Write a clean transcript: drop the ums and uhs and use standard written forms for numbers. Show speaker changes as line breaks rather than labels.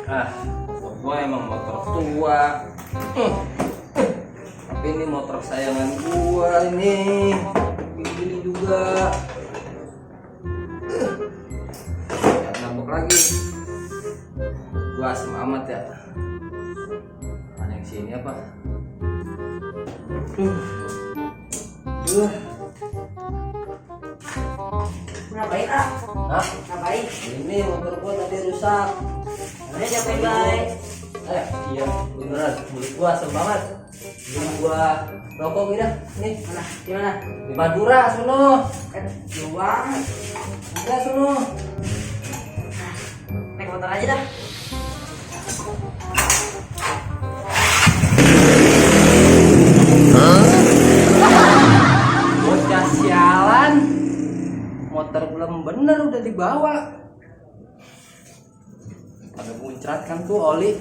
Motor gua emang motor tua. Tapi ini motor kesayangan gua ini. Gini juga. Jangan ngambek lagi. Gua asem amat ya. Ada yang sini apa?
Ngapain ah?
Hah?
Ngapain?
Ini motor gua tadi rusak.
Mana siapa baik?
Iya, beneran. Mulut gua asem banget. Belum gua rokok gitu. Nih,
Mana? Di mana?
di Madura sono.
Kan jauh banget.
Enggak sono.
Naik motor aja dah.
Bocah sialan. Motor belum bener udah dibawa. Pada muncrat kan tuh oli.